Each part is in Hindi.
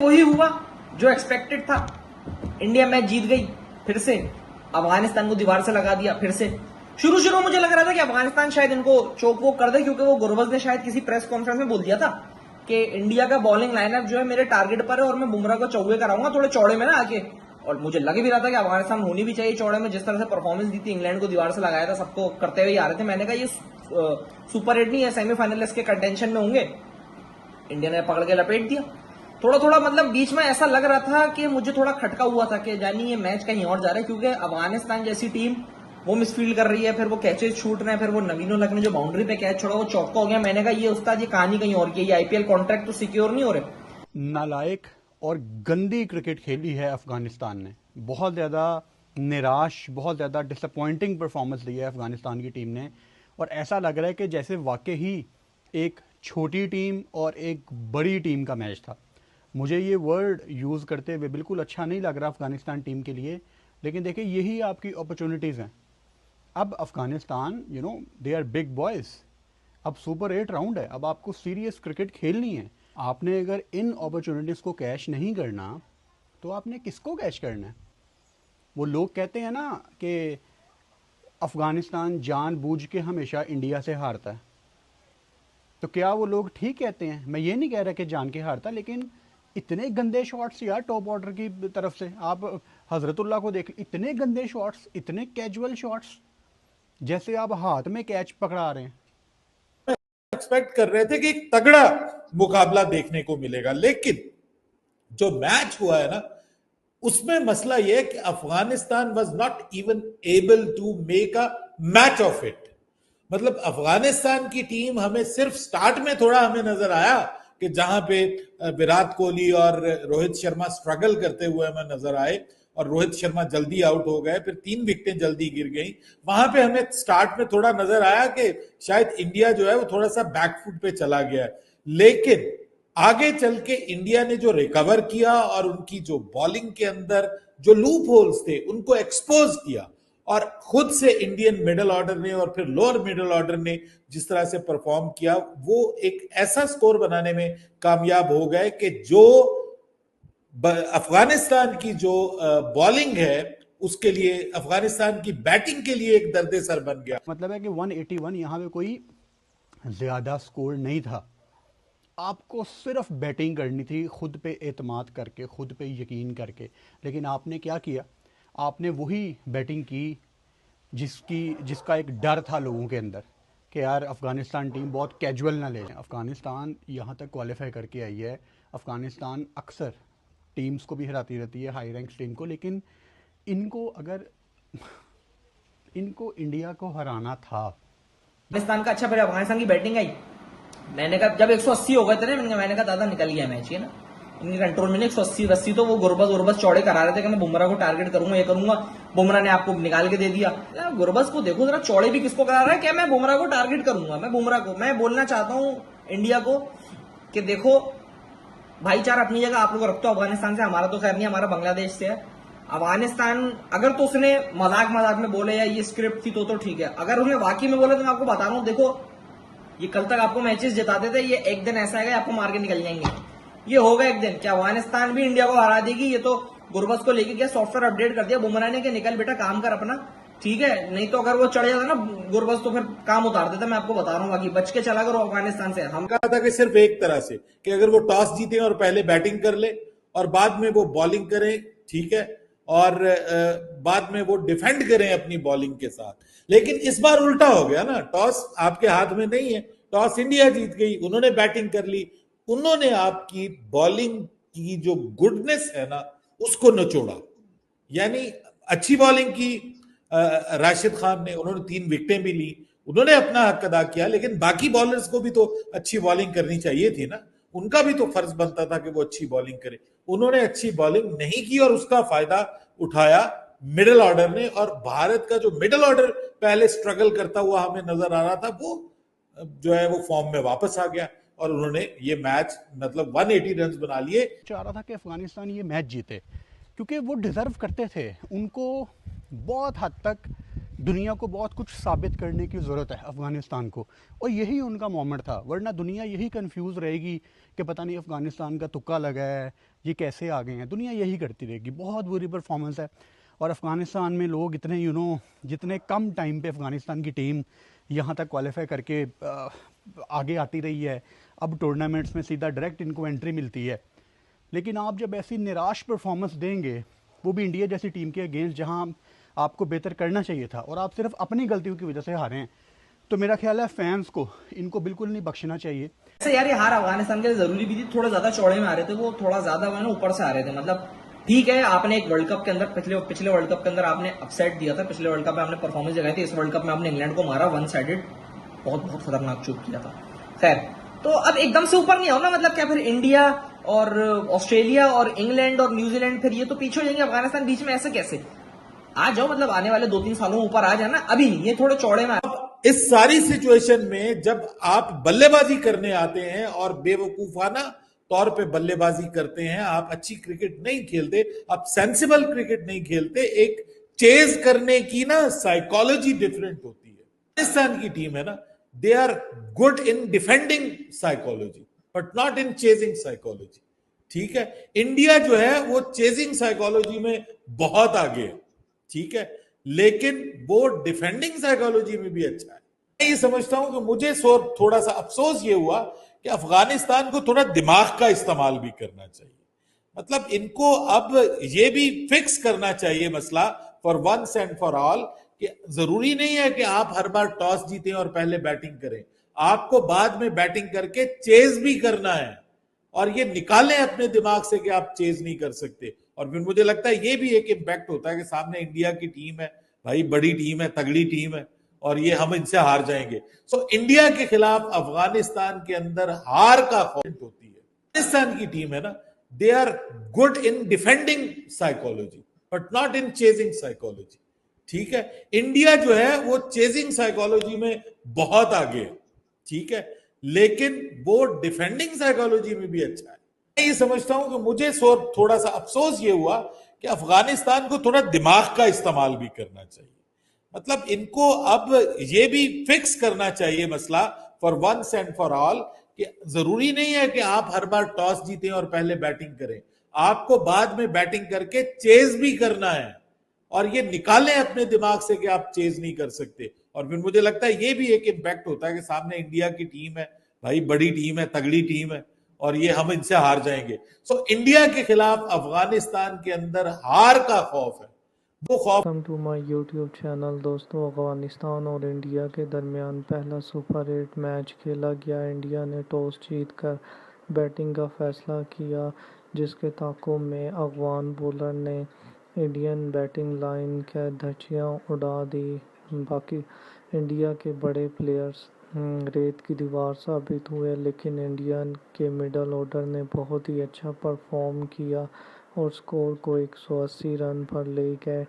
वही हुआ जो एक्सपेक्टेड था। इंडिया मैच जीत गई, फिर से अफगानिस्तान को दीवार से लगा दिया। फिर से शुरू शुरू मुझे लग रहा था कि अफगानिस्तान शायद इनको चोक वोक कर दे, क्योंकि वो गुरबज ने शायद किसी प्रेस कॉन्फ्रेंस में बोल दिया था कि इंडिया का बॉलिंग लाइनअप जो है मेरे टारगेट पर है और मैं बुमराह को चौके कराऊंगा थोड़े चौड़े में ना आके। और मुझे लग भी रहा था कि अफगानिस्तान होनी भी चाहिए चौड़े में, जिस तरह से परफॉर्मेंस दी थी, इंग्लैंड को दीवार से लगाया था, सबको करते हुए आ रहे थे। मैंने कहा ये सुपर 8 नहीं है, सेमीफाइनलिस्ट के कंटेंशन में होंगे। इंडिया ने पकड़ के लपेट दिया। थोड़ा थोड़ा मतलब बीच में ऐसा लग रहा था कि मुझे थोड़ा खटका हुआ था कि जानी ये मैच कहीं और जा रहा है, क्योंकि अफगानिस्तान जैसी टीम वो मिसफील्ड कर रही है, फिर वो कैचेज छूट रहे हैं, फिर वो नवीन उल हक ने जो बाउंड्री पे कैच छोड़ा वो चौका हो गया। मैंने कहा ये उस्ताद ये कहानी कहीं और की, ये आईपीएल कॉन्ट्रैक्ट तो सिक्योर नहीं हो रहे। नालायक और गंदी क्रिकेट खेली है अफगानिस्तान ने। बहुत ज़्यादा निराश, बहुत ज़्यादा डिसअपॉइंटिंग परफॉर्मेंस दी है अफगानिस्तान की टीम ने। और ऐसा लग रहा है कि जैसे वाकई ही एक छोटी टीम और एक बड़ी टीम का मैच था। मुझे ये वर्ड यूज़ करते हुए बिल्कुल अच्छा नहीं लग रहा अफगानिस्तान टीम के लिए, लेकिन देखिए यही आपकी अपॉर्चुनिटीज़ हैं। अब Afghanistan they are big boys. अब सुपर 8 राउंड है, अब आपको सीरियस क्रिकेट खेलनी है। आपने अगर इन अपॉर्चुनिटीज़ को कैश नहीं करना तो आपने किसको कैश करना है? वो लोग कहते हैं ना कि अफ़गानिस्तान जानबूझ के हमेशा इंडिया से हारता है, तो क्या वो लोग ठीक कहते हैं? मैं ये नहीं कह रहा कि जान के हारता, लेकिन इतने गंदे शॉट्स यार टॉप ऑर्डर की तरफ से। आप हजरतुल्लाह को देख, इतने गंदे शॉट्स, इतने कैजुअल शॉट्स, जैसे आप हाथ में कैच पकड़ा रहे हैं। एक्सपेक्ट कर रहे थे कि एक तगड़ा मुकाबला देखने को मिलेगा, लेकिन जो मैच हुआ है ना उसमें मसला यह है कि Afghanistan was not even able to make a match of it. मतलब अफगानिस्तान की टीम हमें सिर्फ स्टार्ट में थोड़ा हमें नजर आया कि जहां पे विराट कोहली और रोहित शर्मा स्ट्रगल करते हुए हमें नजर आए और रोहित शर्मा जल्दी आउट हो गए, फिर 3 विकेटें जल्दी गिर गई। वहां पे हमें स्टार्ट में थोड़ा नजर आया कि शायद इंडिया जो है वो थोड़ा सा बैकफुट पे चला गया है, लेकिन आगे चल के इंडिया ने जो रिकवर किया और उनकी जो बॉलिंग के अंदर जो लूप होल्स थे उनको एक्सपोज किया, और खुद से इंडियन मिडिल ऑर्डर ने और फिर लोअर मिडिल ऑर्डर ने जिस तरह से परफॉर्म किया, वो एक ऐसा स्कोर बनाने में कामयाब हो गए कि जो अफगानिस्तान की जो बॉलिंग है उसके लिए, अफगानिस्तान की बैटिंग के लिए एक दर्द सर बन गया। मतलब है कि 181 यहाँ पे कोई ज़्यादा स्कोर नहीं था। आपको सिर्फ बैटिंग करनी थी, खुद पे एतमाद करके, खुद पे यकीन करके। लेकिन आपने क्या किया? आपने वही बैटिंग की जिसका एक डर था लोगों के अंदर कि यार अफ़गानिस्तान टीम बहुत कैजुअल ना ले जाए। अफ़गानिस्तान यहाँ तक क्वालिफाई करके आई है। अफ़गानिस्तान अक्सर टीम्स को भी हराती रहती है, हाई रैंक्स टीम को, लेकिन इनको अगर इनको इंडिया को हराना था। अफगानिस्तान का अच्छा, फिर अफगानिस्तान की बैटिंग आई। मैंने कहा जब 180 हो गए थे ना, मैंने कहा दादा निकल गया मैच ये ना, इनके कंट्रोल में 180 तो वो गुरबज चौड़े करा रहे थे कि मैं बुमराह को टारगेट करूंगा, ये करूंगा। बुमराह ने आपको निकाल के दे दिया। गुरबज को देखो जरा, चौड़े भी किसको करा रहा है? क्या मैं बुमराह को टारगेट करूंगा? मैं बुमराह को, मैं बोलना चाहता हूं इंडिया को कि देखो भाईचारा अपनी जगह आप लोग रखते हो अफगानिस्तान से, हमारा तो खैर नहीं, हमारा बांग्लादेश से है। अफगानिस्तान अगर तो उसने मजाक मजाक में बोले या ये स्क्रिप्ट थी तो ठीक है, अगर उसने वाकई में बोले तो मैं आपको बता रहा हूं, देखो ये कल तक आपको मैचेस जिताते थे, ये एक दिन ऐसा है आपको मार के निकल जाएंगे। ये होगा एक दिन क्या अफगानिस्तान भी इंडिया को हरा देगी? ये तो गुरबज को लेके क्या सॉफ्टवेयर अपडेट कर दिया बुमराह ने कि निकल बेटा काम कर अपना, ठीक है। नहीं तो अगर वो चढ़ जाता ना गुरबज तो फिर काम उतार देता, मैं आपको बता रहा हूँ। बाकी बच के चला करो अफगानिस्तान से। हम कहा था कि सिर्फ एक तरह से कि अगर वो टॉस जीते और पहले बैटिंग कर ले और बाद में वो बॉलिंग करें, ठीक है, और बाद में वो डिफेंड करें अपनी बॉलिंग के साथ। लेकिन इस बार उल्टा हो गया ना, टॉस आपके हाथ में नहीं है, टॉस इंडिया जीत गई, उन्होंने बैटिंग कर ली, उन्होंने आपकी बॉलिंग की जो गुडनेस है ना उसको नचोड़ा। यानी अच्छी बॉलिंग की राशिद खान ने, उन्होंने 3 विकेटें भी ली, उन्होंने अपना हक अदा किया, लेकिन बाकी बॉलर्स को भी तो अच्छी बॉलिंग करनी चाहिए थी ना, उनका भी तो फर्ज बनता था कि वो अच्छी बॉलिंग करे। उन्होंने अच्छी बॉलिंग नहीं की और उसका फायदा उठाया मिडिल ऑर्डर ने, और भारत का जो मिडिल ऑर्डर पहले स्ट्रगल करता हुआ हमें नजर आ रहा था वो जो है वो फॉर्म में वापस आ गया और उन्होंने ये मैच मतलब 180 रन बना लिए। चाह रहा था कि अफ़गानिस्तान ये मैच जीते क्योंकि वो डिज़र्व करते थे। उनको बहुत हद तक दुनिया को बहुत कुछ साबित करने की ज़रूरत है अफ़गानिस्तान को, और यही उनका मोमेंट था। वरना दुनिया यही कंफ्यूज रहेगी कि पता नहीं अफ़गानिस्तान का तुक्का लगा है, ये कैसे आ गए हैं, दुनिया यही करती रहेगी। बहुत बुरी परफॉर्मेंस है। और अफ़गानिस्तान में लोग इतने जितने कम टाइम पे अफ़गानिस्तान की टीम यहाँ तक क्वालिफाई करके आगे आती रही है, अब टूर्नामेंट्स में सीधा डायरेक्ट इनको एंट्री मिलती है। लेकिन आप जब ऐसी निराश परफॉर्मेंस देंगे, वो भी इंडिया जैसी टीम के अगेंस्ट जहां आपको बेहतर करना चाहिए था, और आप सिर्फ अपनी गलतियों की वजह से हारे हैं, तो मेरा ख्याल है फैंस को इनको बिल्कुल नहीं बख्शना चाहिए। ऐसे यार ये हार अफगानिस्तान के लिए जरूरी भी थी। थोड़ा ज्यादा चौड़े में आ रहे थे वो, थोड़ा ज्यादा वो ना ऊपर से आ रहे थे। मतलब ठीक है, आपने एक वर्ल्ड कप के अंदर पिछले वर्ल्ड कप के अंदर आपने अपसेट दिया था, पिछले वर्ल्ड कप में आपने परफॉर्मेंस दिखाई थी, इस वर्ल्ड कप में आपने इंग्लैंड को मारा वन साइडेड, बहुत बहुत खतरनाक चूक किया था। खैर, तो अब एकदम से ऊपर नहीं आओ ना। मतलब क्या फिर इंडिया और ऑस्ट्रेलिया और इंग्लैंड और न्यूजीलैंड फिर ये तो पीछे हो जाएंगे, अफगानिस्तान बीच में ऐसे कैसे? आ जाओ, मतलब आने वाले 2-3 सालों में ऊपर आ जाना, अभी नहीं, ये थोड़े चौड़े में इस सारी सिचुएशन में जब आप बल्लेबाजी करने आते हैं और बेवकूफाना तौर पे बल्लेबाजी करते हैं, आप अच्छी क्रिकेट नहीं खेलते, आप सेंसिबल क्रिकेट नहीं खेलते, एक चेज करने की ना साइकोलॉजी डिफरेंट होती है। पाकिस्तान की टीम है ना, they are good in defending psychology but not in chasing psychology. ठीक है, इंडिया जो है वो चेजिंग साइकोलॉजी में बहुत आगे है, ठीक है, लेकिन वो डिफेंडिंग साइकोलॉजी में भी अच्छा है। मैं ये समझता हूं कि मुझे थोड़ा सा अफसोस ये हुआ कि अफगानिस्तान को थोड़ा दिमाग का इस्तेमाल भी करना चाहिए। मतलब इनको अब ये भी फिक्स करना चाहिए मसला for once and for all कि जरूरी नहीं है कि आप हर बार टॉस जीतें और पहले बैटिंग करें, आपको बाद में बैटिंग करके चेज भी करना है। और ये निकालें अपने दिमाग से कि आप चेज नहीं कर सकते। और फिर मुझे लगता है ये भी एक इम्पैक्ट होता है कि सामने इंडिया की टीम है, भाई बड़ी टीम है, तगड़ी टीम है, और ये हम इनसे हार जाएंगे। सो इंडिया के खिलाफ अफगानिस्तान के अंदर हार का खौफ होती है। पाकिस्तान की टीम है ना, they are good in defending psychology but not in chasing psychology. ठीक है, इंडिया जो है वो चेजिंग साइकोलॉजी में बहुत आगे है, ठीक है, लेकिन वो डिफेंडिंग साइकोलॉजी में भी अच्छा है। मैं ये समझता हूं कि मुझे थोड़ा सा अफसोस ये हुआ कि अफगानिस्तान को थोड़ा दिमाग का इस्तेमाल भी करना चाहिए। मतलब इनको अब ये भी फिक्स करना चाहिए मसला for once and for all कि जरूरी नहीं है कि आप हर बार टॉस जीतें और पहले बैटिंग करें, आपको बाद में बैटिंग करके चेज भी करना है। और ये निकालें अपने दिमाग से कि आप चेज नहीं कर सकते। और फिर मुझे लगता है ये भी एक इम्पैक्ट होता है कि सामने इंडिया की टीम है, भाई बड़ी टीम है, तगड़ी टीम है, और ये हम इनसे हार जाएंगे। सो इंडिया के खिलाफ अफगानिस्तान के अंदर हार का खौफ है, वो खौफ। Welcome to my YouTube channel. दोस्तों, अफ़गानिस्तान और इंडिया के दरमियान पहला सुपर 8 मैच खेला गया। इंडिया ने टॉस जीतकर बैटिंग का फैसला किया, जिसके ताक़ुब में अफ़गान बॉलर ने इंडियन बैटिंग लाइन के धज्जियां उड़ा दी। बाकी इंडिया के बड़े प्लेयर्स रेत की दीवार साबित हुए, लेकिन इंडिया के मिडल ऑर्डर ने बहुत ही अच्छा परफॉर्म किया और स्कोर को 180 रन पर ले गए,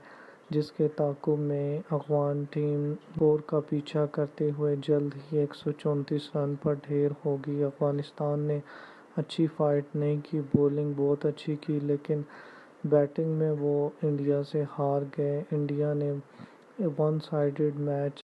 जिसके ताक़ुब में अफ़गान टीम स्कोर का पीछा करते हुए जल्द ही 134 रन पर ढेर होगी। अफ़गानिस्तान ने अच्छी फाइट नहीं की, बॉलिंग बहुत अच्छी की, लेकिन बैटिंग में वो इंडिया से हार गए। इंडिया ने वन साइडेड मैच